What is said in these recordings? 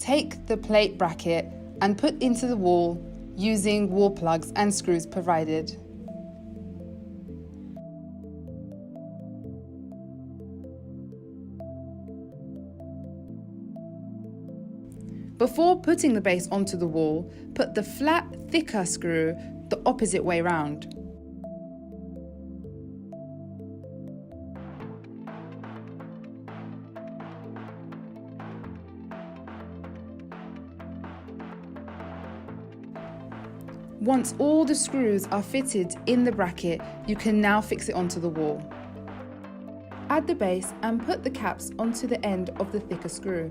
Take the plate bracket and put into the wall using wall plugs and screws provided. Before putting the base onto the wall, put the flat, thicker screw the opposite way round. Once all the screws are fitted in the bracket, you can now fix it onto the wall. Add the base and put the caps onto the end of the thicker screw.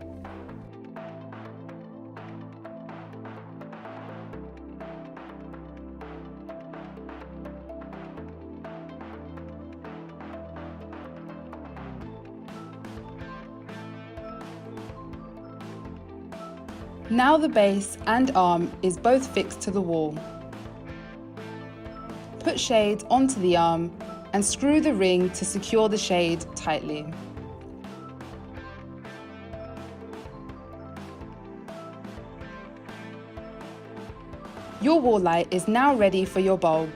Now the base and arm is both fixed to the wall. Put shade onto the arm and screw the ring to secure the shade tightly. Your wall light is now ready for your bulb.